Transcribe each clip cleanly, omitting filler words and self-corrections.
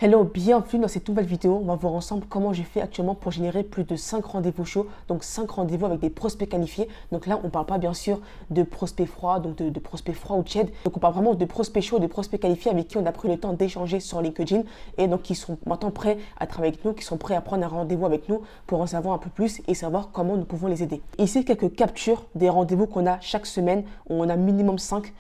Hello, bienvenue dans cette nouvelle vidéo. On va voir ensemble comment j'ai fait actuellement pour générer plus de 5 rendez-vous chauds, donc 5 rendez-vous avec des prospects qualifiés. Donc là, on ne parle pas bien sûr de prospects froids, donc de prospects froids ou tièdes. Donc on parle vraiment de prospects chauds, de prospects qualifiés avec qui on a pris le temps d'échanger sur LinkedIn et donc qui sont maintenant prêts à travailler avec nous, qui sont prêts à prendre un rendez-vous avec nous pour en savoir un peu plus et savoir comment nous pouvons les aider. Ici, quelques captures des rendez-vous qu'on a chaque semaine où on a minimum 5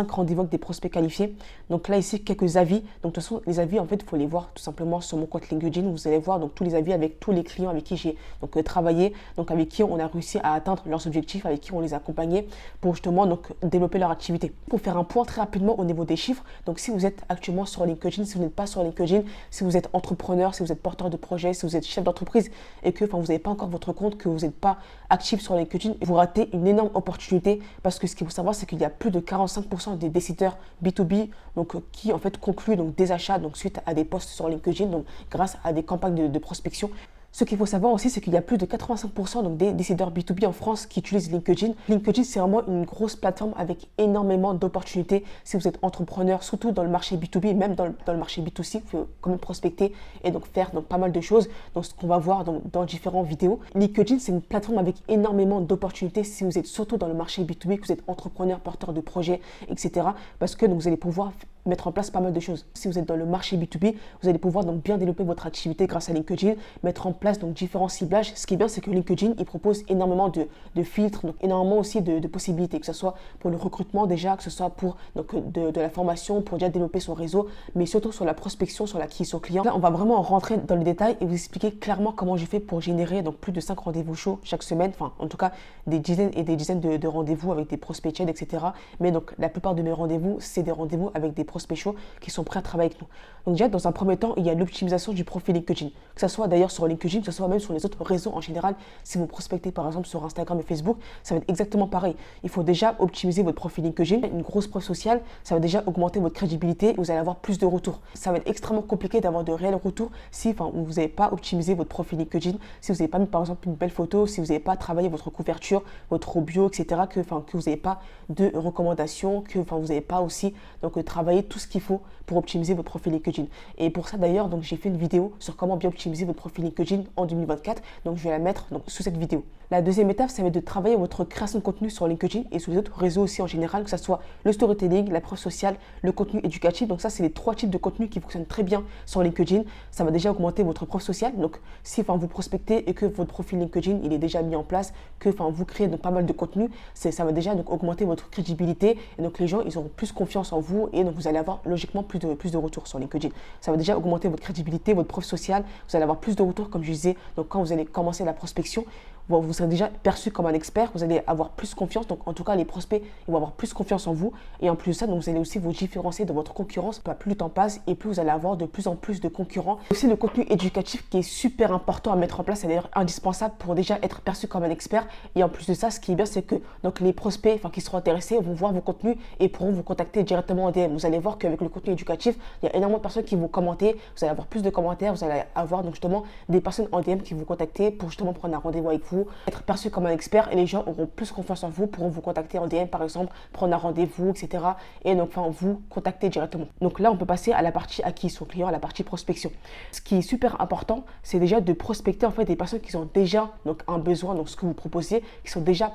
rendez-vous avec des prospects qualifiés. Donc là, ici, quelques avis. Donc de toute façon, les avis, en fait, il faut les voir tout simplement sur mon compte LinkedIn. Vous allez voir donc tous les avis avec tous les clients avec qui j'ai travaillé, donc avec qui on a réussi à atteindre leurs objectifs, avec qui on les a accompagnés pour justement donc développer leur activité. Pour faire un point très rapidement au niveau des chiffres, donc si vous êtes actuellement sur LinkedIn, si vous n'êtes pas sur LinkedIn, si vous êtes entrepreneur, si vous êtes porteur de projet, si vous êtes chef d'entreprise et que vous n'avez pas encore votre compte, que vous n'êtes pas actif sur LinkedIn, vous ratez une énorme opportunité parce que ce qu'il faut savoir, c'est qu'il y a plus de 45% des décideurs B2B donc, qui en fait concluent donc, des achats donc, suite à des posts sur LinkedIn, donc grâce à des campagnes de prospection. Ce qu'il faut savoir aussi, c'est qu'il y a plus de 85% donc, des décideurs B2B en France qui utilisent LinkedIn. LinkedIn, c'est vraiment une grosse plateforme avec énormément d'opportunités. Si vous êtes entrepreneur, surtout dans le marché B2B, même dans le marché B2C, vous pouvez quand même prospecter et donc faire donc, pas mal de choses. Donc, ce qu'on va voir dans différentes vidéos. LinkedIn, c'est une plateforme avec énormément d'opportunités si vous êtes surtout dans le marché B2B, que vous êtes entrepreneur, porteur de projet, etc. Parce que donc, vous allez pouvoir mettre en place pas mal de choses. Si vous êtes dans le marché B2B, vous allez pouvoir donc bien développer votre activité grâce à LinkedIn, mettre en place donc différents ciblages. Ce qui est bien, c'est que LinkedIn, il propose énormément de filtres, donc énormément aussi de possibilités, que ce soit pour le recrutement déjà, que ce soit pour donc, de la formation, pour déjà développer son réseau, mais surtout sur la prospection, sur l'acquisition client. Là, on va vraiment rentrer dans le détail et vous expliquer clairement comment j'ai fait pour générer donc plus de 5 rendez-vous chauds chaque semaine, enfin en tout cas des dizaines et des dizaines de rendez-vous avec des prospects tièdes, etc. Mais donc la plupart de mes rendez-vous, c'est des rendez-vous avec des prospects chauds qui sont prêts à travailler avec nous. Donc déjà, dans un premier temps, il y a l'optimisation du profil LinkedIn, que ce soit d'ailleurs sur LinkedIn, que ce soit même sur les autres réseaux en général. Si vous prospectez par exemple sur Instagram et Facebook, ça va être exactement pareil. Il faut déjà optimiser votre profil LinkedIn. Une grosse preuve sociale, ça va déjà augmenter votre crédibilité et vous allez avoir plus de retours. Ça va être extrêmement compliqué d'avoir de réels retours si vous n'avez pas optimisé votre profil LinkedIn, si vous n'avez pas mis par exemple une belle photo, si vous n'avez pas travaillé votre couverture, votre bio, etc., que vous n'avez pas de recommandations, que vous n'avez pas aussi donc, travaillé tout ce qu'il faut pour optimiser votre profil LinkedIn. Et pour ça d'ailleurs, donc j'ai fait une vidéo sur comment bien optimiser votre profil LinkedIn en 2024. Donc je vais la mettre donc, sous cette vidéo. La deuxième étape, ça va être de travailler votre création de contenu sur LinkedIn et sur les autres réseaux aussi en général, que ce soit le storytelling, la preuve sociale, le contenu éducatif. Donc ça, c'est les 3 types de contenus qui fonctionnent très bien sur LinkedIn. Ça va déjà augmenter votre preuve sociale. Donc si vous prospectez et que votre profil LinkedIn il est déjà mis en place, que vous créez donc pas mal de contenu, ça va déjà donc augmenter votre crédibilité et donc les gens ils auront plus confiance en vous et donc vous allez avoir logiquement plus de retours sur LinkedIn. Ça va déjà augmenter votre crédibilité, votre preuve sociale. Vous allez avoir plus de retours comme je disais. Donc quand vous allez commencer la prospection, vous serez déjà perçu comme un expert, vous allez avoir plus confiance, donc en tout cas les prospects ils vont avoir plus confiance en vous et en plus de ça donc vous allez aussi vous différencier de votre concurrence. Plus le temps passe et plus vous allez avoir de plus en plus de concurrents. Aussi le contenu éducatif qui est super important à mettre en place, c'est d'ailleurs indispensable pour déjà être perçu comme un expert et en plus de ça ce qui est bien c'est que donc les prospects qui seront intéressés vont voir vos contenus et pourront vous contacter directement en DM. Vous allez voir qu'avec le contenu éducatif il y a énormément de personnes qui vont commenter, vous allez avoir plus de commentaires, vous allez avoir donc justement des personnes en DM qui vont vous contacter pour justement prendre un rendez-vous avec vous, être perçu comme un expert et les gens auront plus confiance en vous, pourront vous contacter en DM par exemple, prendre un rendez-vous, etc. Et donc vous contacter directement. Donc là on peut passer à la partie acquisition client, à la partie prospection. Ce qui est super important, c'est déjà de prospecter en fait des personnes qui ont déjà donc un besoin, donc ce que vous proposez, qui sont déjà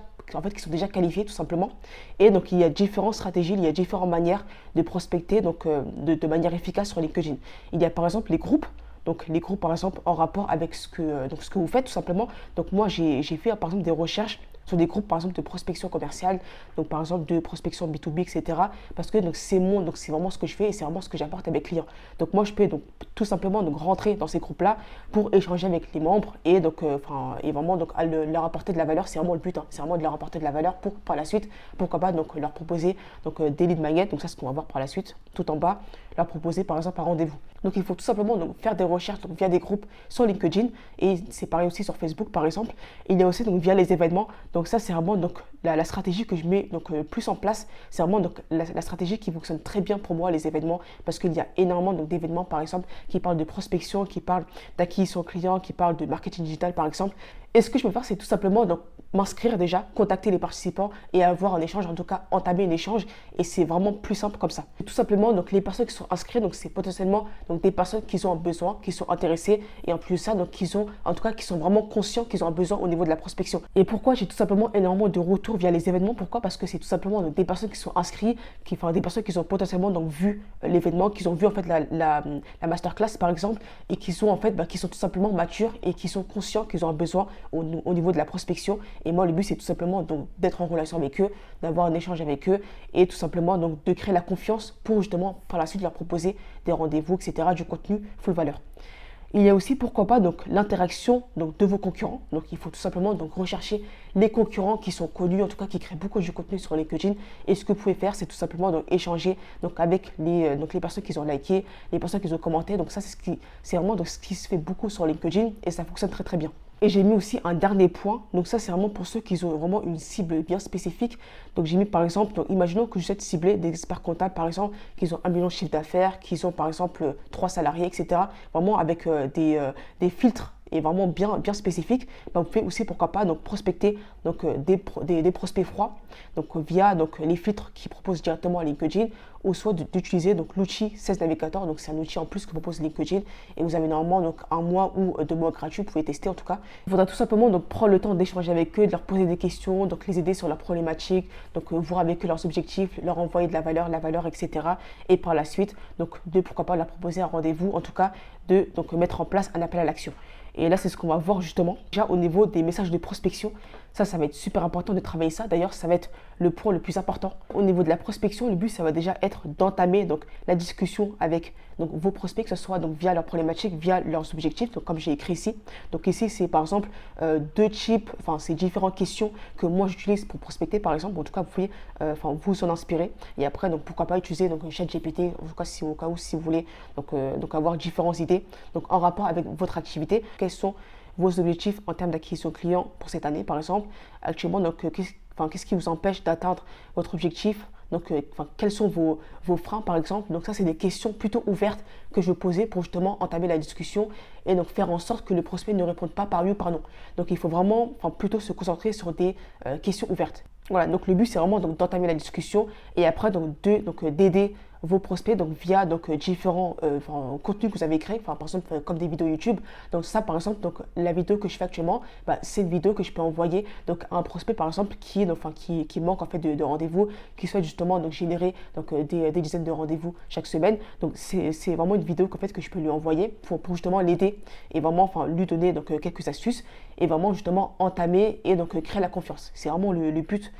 qualifiés tout simplement. Et donc il y a différentes stratégies, il y a différentes manières de prospecter donc de manière efficace sur LinkedIn. Il y a par exemple les groupes. Donc les groupes par exemple en rapport avec ce que vous faites tout simplement. Donc moi j'ai fait par exemple des recherches sur des groupes par exemple de prospection commerciale, donc par exemple de prospection B2B, etc. Parce que c'est vraiment ce que je fais et c'est vraiment ce que j'apporte à mes clients. Donc moi je peux donc tout simplement donc rentrer dans ces groupes-là pour échanger avec les membres et donc et vraiment donc leur apporter de la valeur. C'est vraiment le but, hein. C'est vraiment de leur apporter de la valeur pour par la suite, pourquoi pas donc leur proposer donc des lead magnets. Donc ça c'est ce qu'on va voir par la suite, tout en bas, leur proposer par exemple un rendez-vous. Donc il faut tout simplement donc, faire des recherches donc, via des groupes sur LinkedIn et c'est pareil aussi sur Facebook par exemple. Il y a aussi donc via les événements. Donc ça c'est vraiment donc la stratégie que je mets donc plus en place. C'est vraiment donc la stratégie qui fonctionne très bien pour moi, les événements, parce qu'il y a énormément donc d'événements par exemple qui parlent de prospection, qui parlent d'acquisition client, qui parlent de marketing digital par exemple. Et ce que je peux faire, c'est tout simplement donc m'inscrire déjà, contacter les participants et avoir un échange, en tout cas entamer un échange. Et c'est vraiment plus simple comme ça. Et tout simplement, donc les personnes qui sont inscrites, donc c'est potentiellement donc des personnes qui ont un besoin, qui sont intéressées et en plus de ça, donc qui sont vraiment conscients qu'ils ont un besoin au niveau de la prospection. Et pourquoi j'ai tout simplement énormément de retours via les événements? Pourquoi? Parce que c'est tout simplement donc, des personnes qui sont inscrites, des personnes qui ont potentiellement donc vu l'événement, qui ont vu en fait la masterclass par exemple, et qui sont en fait qui sont tout simplement matures et qui sont conscients qu'ils ont un besoin au niveau de la prospection. Et moi, le but, c'est tout simplement donc d'être en relation avec eux, d'avoir un échange avec eux et tout simplement donc de créer la confiance pour justement par la suite leur proposer des rendez-vous, etc., du contenu full valeur. Il y a aussi, pourquoi pas, donc l'interaction donc, de vos concurrents. Donc, il faut tout simplement donc, rechercher les concurrents qui sont connus, en tout cas qui créent beaucoup de contenu sur LinkedIn. Et ce que vous pouvez faire, c'est tout simplement donc, échanger donc, avec les personnes qui ont liké, les personnes qui ont commenté. Donc, ça, c'est vraiment donc, ce qui se fait beaucoup sur LinkedIn et ça fonctionne très, très bien. Et j'ai mis aussi un dernier point, donc ça c'est vraiment pour ceux qui ont vraiment une cible bien spécifique. Donc j'ai mis par exemple, donc, imaginons que je souhaite cibler des experts comptables par exemple, qui ont 1 million de chiffre d'affaires, qui ont par exemple 3 salariés, etc. Vraiment avec des filtres et vraiment bien spécifiques. Donc, vous pouvez aussi pourquoi pas donc, prospecter donc, des prospects froids donc, via donc, les filtres qu'ils proposent directement à LinkedIn ou soit d'utiliser l'outil 16 Navigator. Donc c'est un outil en plus que propose LinkedIn et vous avez normalement donc, 1 mois ou 2 mois gratuits, vous pouvez tester en tout cas. Il faudra tout simplement donc, prendre le temps d'échanger avec eux, de leur poser des questions, donc les aider sur leurs problématiques, donc voir avec eux leurs objectifs, leur envoyer de la valeur, etc. Et par la suite, donc de pourquoi pas leur proposer un rendez-vous, en tout cas de donc, mettre en place un appel à l'action. Et là, c'est ce qu'on va voir justement. Déjà, au niveau des messages de prospection, ça va être super important de travailler ça. D'ailleurs, ça va être le point le plus important. Au niveau de la prospection, le but, ça va déjà être d'entamer donc, la discussion avec donc, vos prospects, que ce soit donc, via leurs problématiques, via leurs objectifs, donc, comme j'ai écrit ici. Donc ici, c'est par exemple c'est différentes questions que moi j'utilise pour prospecter, par exemple. En tout cas, vous pouvez vous en inspirer. Et après, donc, pourquoi pas utiliser donc, ChatGPT, en tout cas, au cas où, si vous voulez donc avoir différentes idées donc, en rapport avec votre activité. Quels sont vos objectifs en termes d'acquisition client pour cette année, par exemple. Actuellement, donc, qu'est-ce qui vous empêche d'atteindre votre objectif? Donc, quels sont vos freins, par exemple? Donc, ça, c'est des questions plutôt ouvertes que je vais poser pour justement entamer la discussion et donc faire en sorte que le prospect ne réponde pas par oui ou par non. Donc, il faut vraiment plutôt se concentrer sur des questions ouvertes. Voilà, donc le but, c'est vraiment d'entamer la discussion et après, d'aider vos prospects via différents contenus que vous avez créés, par exemple comme des vidéos YouTube. Donc ça par exemple, donc la vidéo que je fais actuellement, c'est une vidéo que je peux envoyer donc à un prospect par exemple qui manque en fait de rendez-vous, qui souhaite justement donc générer des dizaines de rendez-vous chaque semaine. Donc c'est vraiment une vidéo qu'en fait que je peux lui envoyer pour justement l'aider et vraiment lui donner donc quelques astuces et vraiment justement entamer et donc créer la confiance. C'est vraiment le but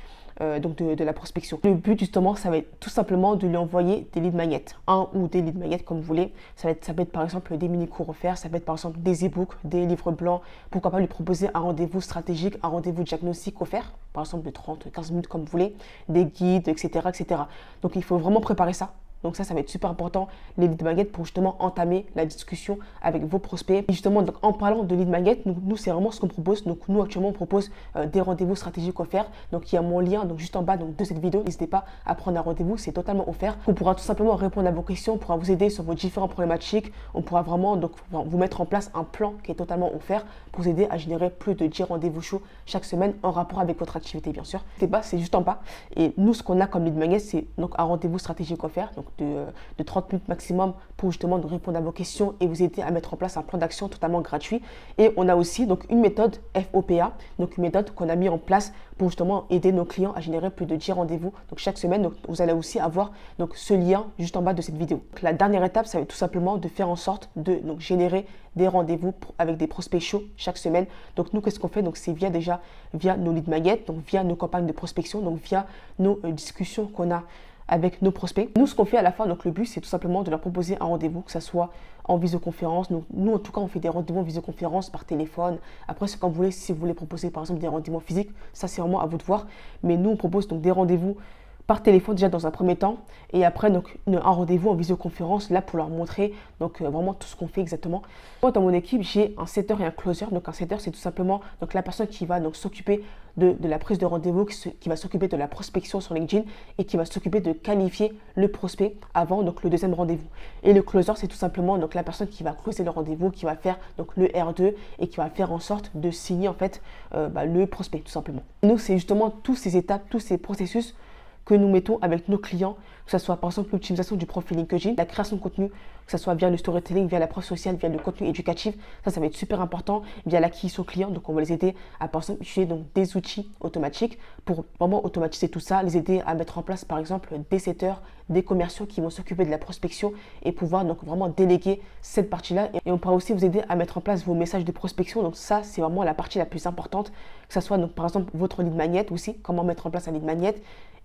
donc de la prospection. Le but justement, ça va être tout simplement de lui envoyer des lead magnets, un ou des lead magnets comme vous voulez. Ça peut être par exemple des mini-cours offerts, ça peut être par exemple des e-books, des livres blancs. Pourquoi pas lui proposer un rendez-vous stratégique, un rendez-vous diagnostic offert, par exemple de 30-15 minutes comme vous voulez, des guides, etc., etc. Donc il faut vraiment préparer ça. Donc ça va être super important, les lead magnets, pour justement entamer la discussion avec vos prospects. Et justement, donc, en parlant de lead magnets, nous c'est vraiment ce qu'on propose. Donc nous actuellement, on propose des rendez-vous stratégiques offerts. Donc il y a mon lien juste en bas de cette vidéo. N'hésitez pas à prendre un rendez-vous, c'est totalement offert. On pourra tout simplement répondre à vos questions, on pourra vous aider sur vos différentes problématiques. On pourra vraiment vous mettre en place un plan qui est totalement offert pour vous aider à générer plus de 10 rendez-vous chauds chaque semaine en rapport avec votre activité, bien sûr. N'hésitez pas, c'est juste en bas. Et nous, ce qu'on a comme lead magnet, c'est donc un rendez-vous stratégique offert. Donc de 30 minutes maximum pour justement répondre à vos questions et vous aider à mettre en place un plan d'action totalement gratuit. Et on a aussi donc une méthode FOPA, donc une méthode qu'on a mis en place pour justement aider nos clients à générer plus de 10 rendez-vous donc chaque semaine. Donc vous allez aussi avoir donc ce lien juste en bas de cette vidéo. Donc, la dernière étape, ça va être tout simplement de faire en sorte de générer des rendez-vous avec des prospects chauds chaque semaine. Donc nous, qu'est-ce qu'on fait? Donc c'est via nos lead magnets, donc via nos campagnes de prospection, donc via nos discussions qu'on a avec nos prospects. Nous, ce qu'on fait à la fin, donc le but, c'est tout simplement de leur proposer un rendez-vous, que ce soit en visioconférence. Donc, nous, en tout cas, on fait des rendez-vous en visioconférence par téléphone. Après, c'est comme vous voulez, si vous voulez proposer, par exemple, des rendez-vous physiques, ça, c'est vraiment à vous de voir. Mais nous, on propose donc des rendez-vous par téléphone déjà dans un premier temps et après donc un rendez-vous en visioconférence là pour leur montrer donc vraiment tout ce qu'on fait exactement. Moi dans mon équipe j'ai un setter et un closer. Donc un setter c'est tout simplement donc la personne qui va donc s'occuper de la prise de rendez-vous, qui va s'occuper de la prospection sur LinkedIn et qui va s'occuper de qualifier le prospect avant donc le deuxième rendez-vous. Et le closer c'est tout simplement donc la personne qui va closer le rendez-vous, qui va faire donc le R2 et qui va faire en sorte de signer en fait le prospect tout simplement. Et nous c'est justement toutes ces étapes, tous ces processus que nous mettons avec nos clients, que ce soit par exemple l'optimisation du profil LinkedIn, la création de contenu, que ce soit via le storytelling, via l'approche sociale, via le contenu éducatif, ça va être super important, via l'acquisition client, donc on va les aider à par exemple utiliser donc des outils automatiques pour vraiment automatiser tout ça, les aider à mettre en place par exemple des setters, des commerciaux qui vont s'occuper de la prospection et pouvoir donc vraiment déléguer cette partie-là. Et on pourra aussi vous aider à mettre en place vos messages de prospection, donc ça c'est vraiment la partie la plus importante, que ce soit donc par exemple votre lead magnet aussi, comment mettre en place un lead magnet,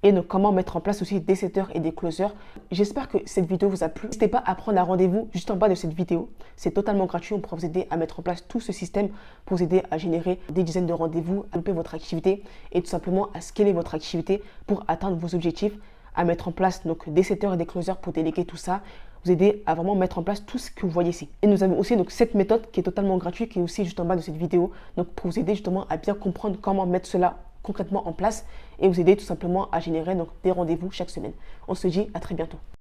et donc comment mettre en place aussi des setters et des closers. J'espère que cette vidéo vous a plu. N'hésitez pas à prendre un rendez-vous juste en bas de cette vidéo. C'est totalement gratuit. On pourra vous aider à mettre en place tout ce système pour vous aider à générer des dizaines de rendez-vous, à développer votre activité et tout simplement à scaler votre activité pour atteindre vos objectifs, à mettre en place donc des setters et des closers pour déléguer tout ça, vous aider à vraiment mettre en place tout ce que vous voyez ici. Et nous avons aussi donc cette méthode qui est totalement gratuite, qui est aussi juste en bas de cette vidéo, donc pour vous aider justement à bien comprendre comment mettre cela concrètement en place et vous aider tout simplement à générer donc des rendez-vous chaque semaine. On se dit à très bientôt.